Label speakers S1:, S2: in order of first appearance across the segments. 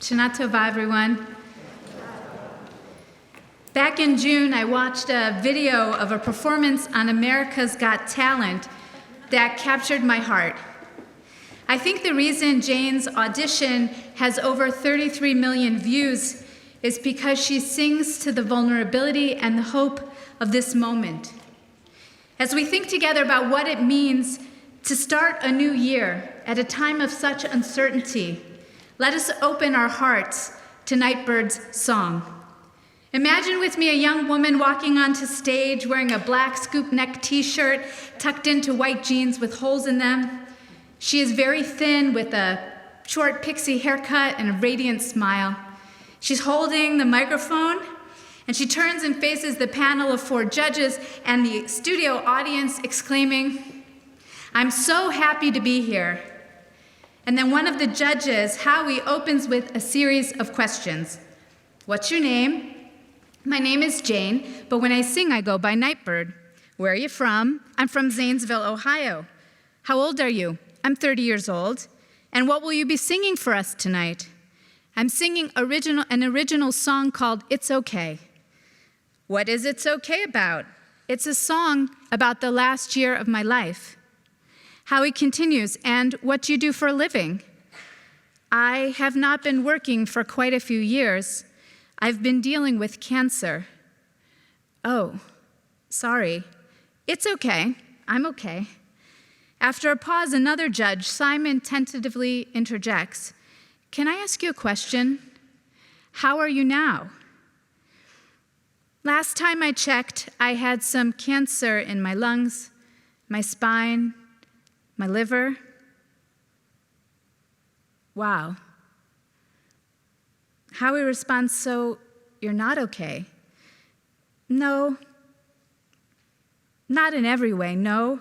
S1: Shana Tova, everyone. Back in June, I watched a video of a performance on America's Got Talent that captured my heart. I think the reason Jane's audition has over 33 million views is because she sings to the vulnerability and the hope of this moment. As we think together about what it means to start a new year at a time of such uncertainty, let us open our hearts to Nightbird's song. Imagine with me a young woman walking onto stage wearing a black scoop neck t-shirt tucked into white jeans with holes in them. She is very thin with a short pixie haircut and a radiant smile. She's holding the microphone and she turns and faces the panel of 4 judges and the studio audience exclaiming, "I'm so happy to be here." And then one of the judges, Howie, opens with a series of questions. What's your name? My name is Jane, but when I sing, I go by Nightbird. Where are you from? I'm from Zanesville, Ohio. How old are you? I'm 30 years old. And what will you be singing for us tonight? I'm singing an original song called It's Okay. What is It's Okay about? It's a song about the last year of my life. Howie continues, and what do you do for a living? I have not been working for quite a few years. I've been dealing with cancer. Oh, sorry. It's okay. I'm okay. After a pause, another judge, Simon, tentatively interjects. Can I ask you a question? How are you now? Last time I checked, I had some cancer in my lungs, my spine, my liver. Wow. Howie responds, so you're not okay? No. Not in every way, no.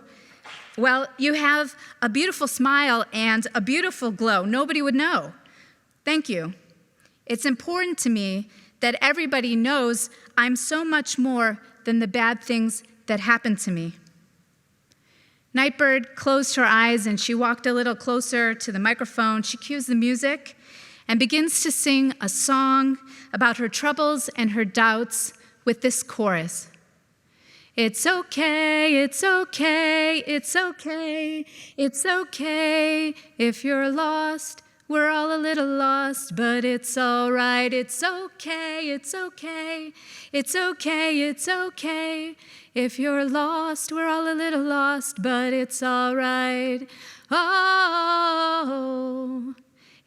S1: Well, you have a beautiful smile and a beautiful glow. Nobody would know. Thank you. It's important to me that everybody knows I'm so much more than the bad things that happened to me. Nightbird closed her eyes and she walked a little closer to the microphone. She cues the music and begins to sing a song about her troubles and her doubts with this chorus. It's okay, it's okay, it's okay, it's okay if you're lost. We're all a little lost, but it's all right. It's okay, it's okay, it's okay, it's okay. If you're lost, we're all a little lost, but it's all right. Oh,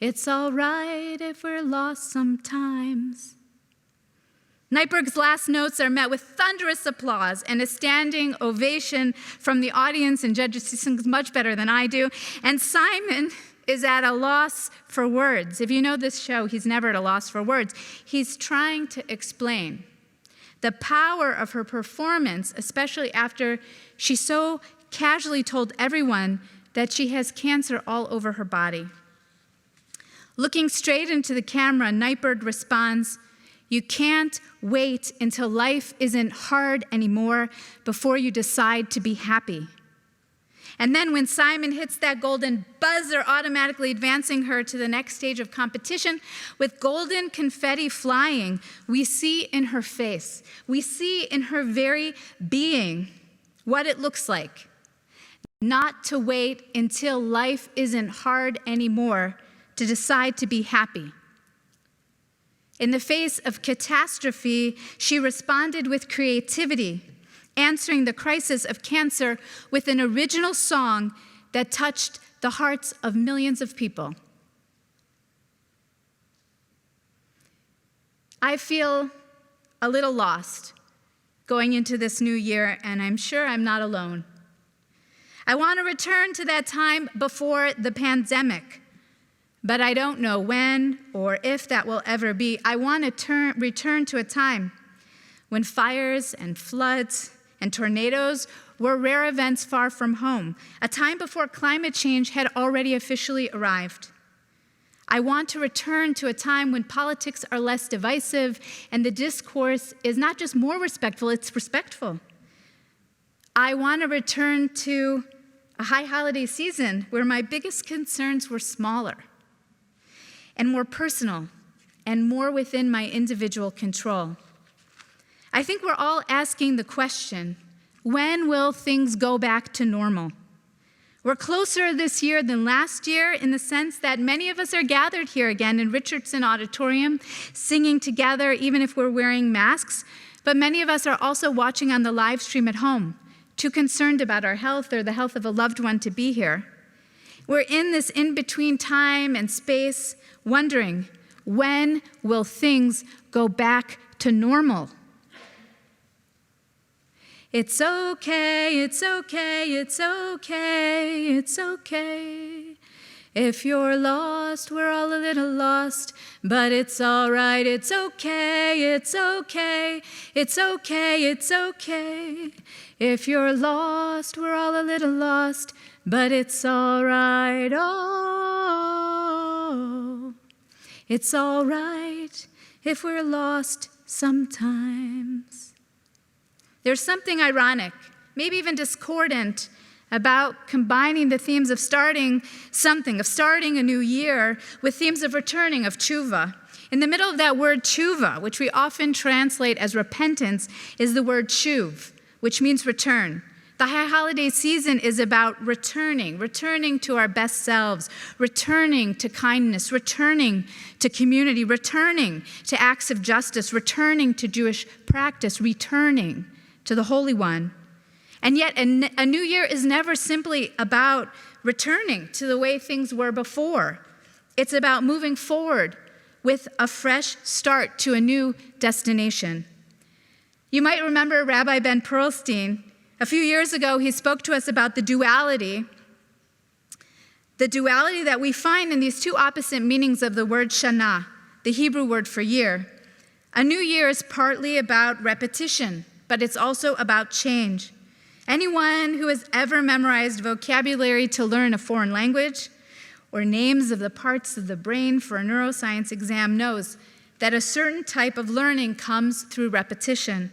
S1: it's all right if we're lost sometimes. Nightbird's last notes are met with thunderous applause and a standing ovation from the audience and judges. He sings much better than I do. And Simon is at a loss for words. If you know this show, he's never at a loss for words. He's trying to explain the power of her performance, especially after she so casually told everyone that she has cancer all over her body. Looking straight into the camera, Nightbird responds, "You can't wait until life isn't hard anymore before you decide to be happy." And then when Simon hits that golden buzzer, automatically advancing her to the next stage of competition, with golden confetti flying, we see in her face, we see in her very being what it looks like. Not to wait until life isn't hard anymore to decide to be happy. In the face of catastrophe, she responded with creativity, answering the crisis of cancer with an original song that touched the hearts of millions of people. I feel a little lost going into this new year, and I'm sure I'm not alone. I want to return to that time before the pandemic, but I don't know when or if that will ever be. I want to return to a time when fires and floods and tornadoes were rare events far from home, a time before climate change had already officially arrived. I want to return to a time when politics are less divisive and the discourse is not just more respectful, it's respectful. I want to return to a high holiday season where my biggest concerns were smaller and more personal and more within my individual control. I think we're all asking the question, when will things go back to normal? We're closer this year than last year in the sense that many of us are gathered here again in Richardson Auditorium, singing together even if we're wearing masks, but many of us are also watching on the live stream at home, too concerned about our health or the health of a loved one to be here. We're in this in-between time and space, wondering, when will things go back to normal? It's okay, it's okay, it's okay, it's okay. If you're lost, we're all a little lost, but it's all right, it's okay, it's okay, it's okay, it's okay. If you're lost, we're all a little lost, but it's all right, oh. It's all right if we're lost sometimes. There's something ironic, maybe even discordant, about combining the themes of starting something, of starting a new year, with themes of returning, of tshuva. In the middle of that word tshuva, which we often translate as repentance, is the word shuv, which means return. The high holiday season is about returning to our best selves, returning to kindness, returning to community, returning to acts of justice, returning to Jewish practice, returning to the Holy One. And yet a new year is never simply about returning to the way things were before. It's about moving forward with a fresh start to a new destination. You might remember Rabbi Ben Pearlstein. A few years ago, he spoke to us about the duality that we find in these two opposite meanings of the word shana, the Hebrew word for year. A new year is partly about repetition, but it's also about change. Anyone who has ever memorized vocabulary to learn a foreign language or names of the parts of the brain for a neuroscience exam knows that a certain type of learning comes through repetition.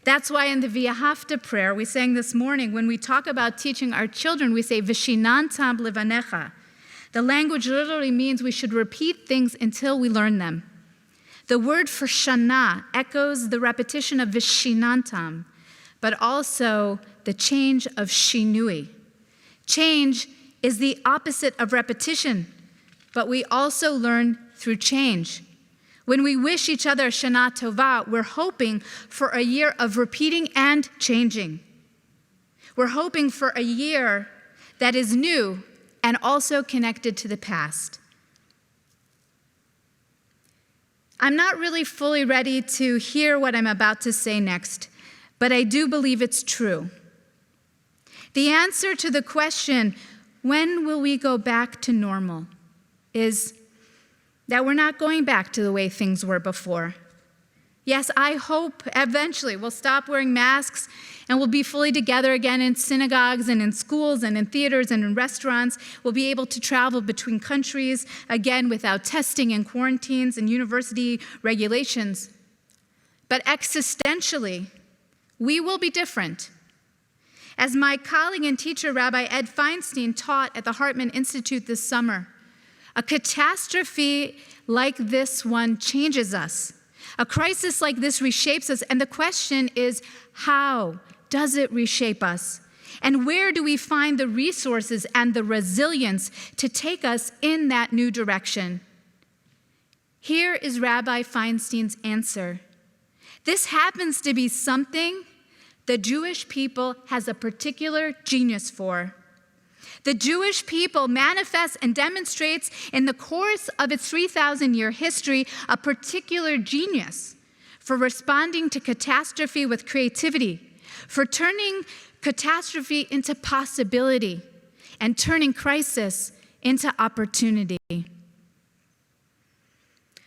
S1: That's why in the V'ahavta prayer we sang this morning, when we talk about teaching our children, we say, V'shinantam levanecha. The language literally means we should repeat things until we learn them. The word for shana echoes the repetition of vishinantam, but also the change of shinui. Change is the opposite of repetition, but we also learn through change. When we wish each other Shana Tova, we're hoping for a year of repeating and changing. We're hoping for a year that is new and also connected to the past. I'm not really fully ready to hear what I'm about to say next, but I do believe it's true. The answer to the question, when will we go back to normal, is that we're not going back to the way things were before. Yes, I hope eventually we'll stop wearing masks and we'll be fully together again in synagogues and in schools and in theaters and in restaurants. We'll be able to travel between countries again without testing and quarantines and university regulations. But existentially, we will be different. As my colleague and teacher, Rabbi Ed Feinstein, taught at the Hartman Institute this summer, a catastrophe like this one changes us. A crisis like this reshapes us, and the question is, how does it reshape us? And where do we find the resources and the resilience to take us in that new direction? Here is Rabbi Feinstein's answer. This happens to be something the Jewish people has a particular genius for. The Jewish people manifests and demonstrates in the course of its 3,000-year history a particular genius for responding to catastrophe with creativity, for turning catastrophe into possibility, and turning crisis into opportunity.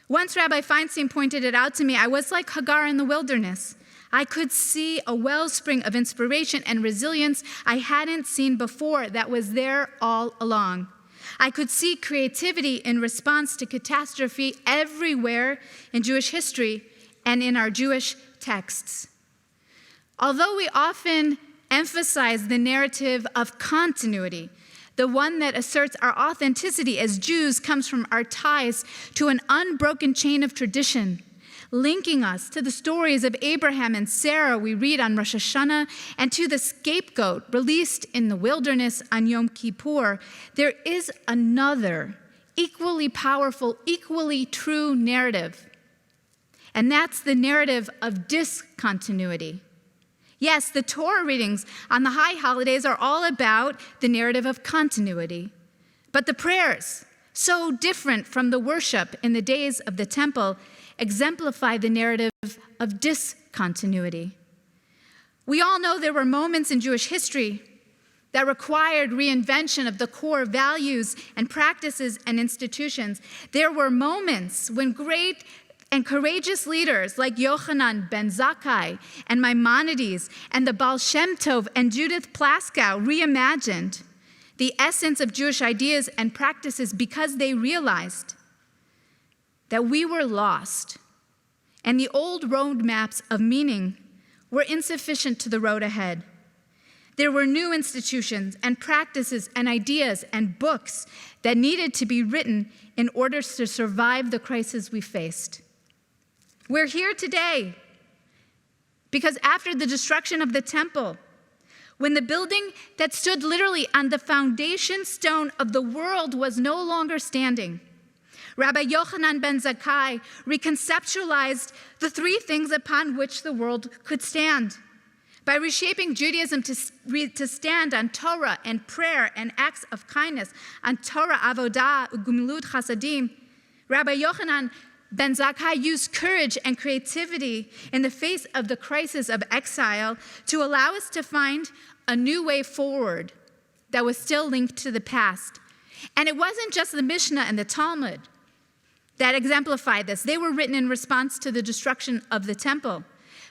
S1: Once Rabbi Feinstein pointed it out to me, I was like Hagar in the wilderness. I could see a wellspring of inspiration and resilience I hadn't seen before that was there all along. I could see creativity in response to catastrophe everywhere in Jewish history and in our Jewish texts. Although we often emphasize the narrative of continuity, The one that asserts our authenticity as Jews comes from our ties to an unbroken chain of tradition, linking us to the stories of Abraham and Sarah we read on Rosh HaShana, and to the scapegoat released in the wilderness on Yom Kippur. There is another equally powerful, equally true narrative, and that's the narrative of discontinuity. Yes, the Torah readings on the high holidays are all about the narrative of continuity, but the prayers, so different from the worship in the days of the temple, exemplify the narrative of discontinuity. We all know there were moments in Jewish history that required reinvention of the core values and practices and institutions. There were moments when great and courageous leaders like Yochanan ben Zakkai and Maimonides and the Baal Shem Tov and Judith Plaskow reimagined the essence of Jewish ideas and practices because they realized that we were lost and the old roadmaps of meaning were insufficient to the road ahead. There were new institutions and practices and ideas and books that needed to be written in order to survive the crisis we faced. We're here today because after the destruction of the temple, when the building that stood literally on the foundation stone of the world was no longer standing, Rabbi Yochanan ben Zakkai reconceptualized the three things upon which the world could stand. By reshaping Judaism to stand on Torah and prayer and acts of kindness, on Torah, avodah, ugemilut chasadim, Rabbi Yochanan ben Zakkai used courage and creativity in the face of the crisis of exile to allow us to find a new way forward that was still linked to the past. And it wasn't just the Mishnah and the Talmud that exemplified this. They were written in response to the destruction of the temple.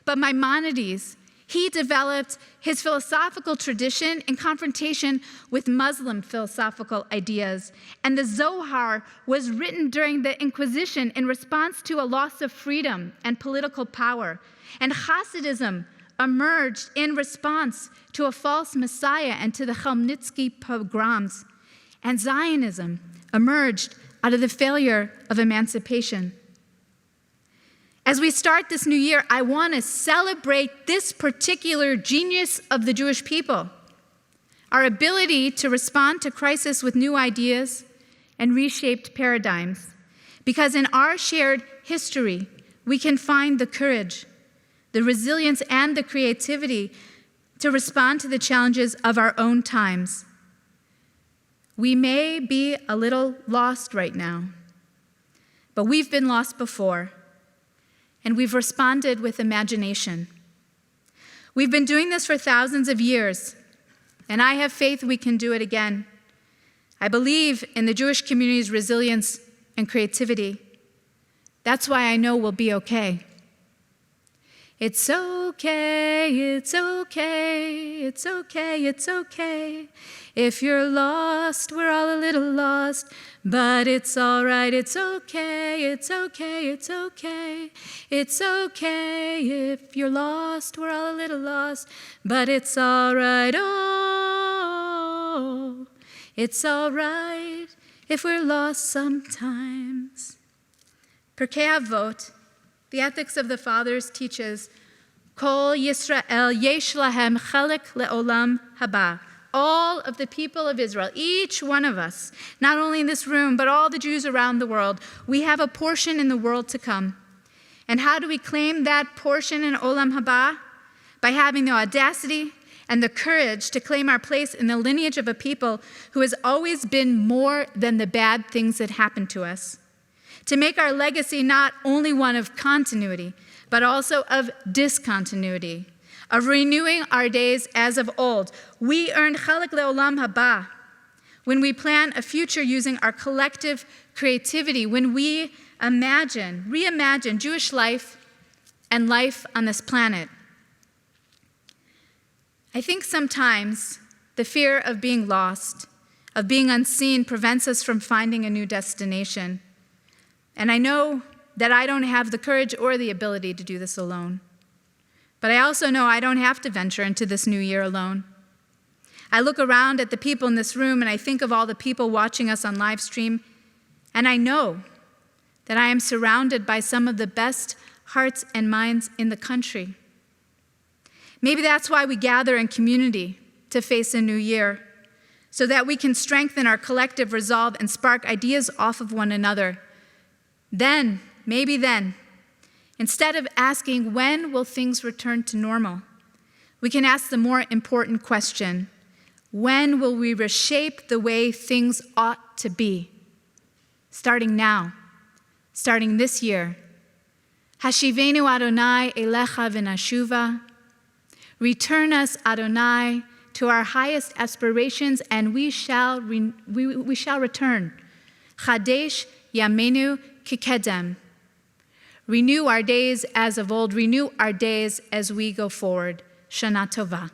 S1: But Maimonides, he developed his philosophical tradition in confrontation with Muslim philosophical ideas. And the Zohar was written during the Inquisition in response to a loss of freedom and political power. And Hasidism emerged in response to a false messiah and to the Chmelnytsky pogroms. And Zionism emerged out of the failure of emancipation. As we start this new year, I want to celebrate this particular genius of the Jewish people, our ability to respond to crisis with new ideas and reshaped paradigms. Because in our shared history, we can find the courage, the resilience, and the creativity to respond to the challenges of our own times. We may be a little lost right now, but we've been lost before. And we've responded with imagination. We've been doing this for thousands of years, and I have faith we can do it again. I believe in the Jewish community's resilience and creativity. That's why I know we'll be okay. It's okay, it's okay, it's okay, it's okay. If you're lost, we're all a little lost, but it's all right, it's okay, it's okay, it's okay. It's okay if you're lost, we're all a little lost, but it's all right, oh, it's all right if we're lost sometimes. Pirkei Avot, the Ethics of the Fathers, teaches, Kol Yisrael yesh lahem chelek le'olam haba. All of the people of Israel, each one of us, not only in this room, but all the Jews around the world, we have a portion in the world to come. And how do we claim that portion in Olam Haba? By having the audacity and the courage to claim our place in the lineage of a people who has always been more than the bad things that happened to us. To make our legacy not only one of continuity, but also of discontinuity, of renewing our days as of old. We earn chelek le'olam haba when we plan a future using our collective creativity, when we reimagine Jewish life and life on this planet. I think sometimes the fear of being lost, of being unseen, prevents us from finding a new destination. And I know that I don't have the courage or the ability to do this alone. But I also know I don't have to venture into this new year alone. I look around at the people in this room and I think of all the people watching us on live stream, and I know that I am surrounded by some of the best hearts and minds in the country. Maybe that's why we gather in community to face a new year, so that we can strengthen our collective resolve and spark ideas off of one another. Then, maybe then, instead of asking when will things return to normal, we can ask the more important question: when will we reshape the way things ought to be? Starting now, starting this year. Hashivenu Adonai elecha v'nashuva. Return us, Adonai, to our highest aspirations, and we shall return. Chadesh yamenu kikedem. Renew our days as of old. Renew our days as we go forward. Shana Tova.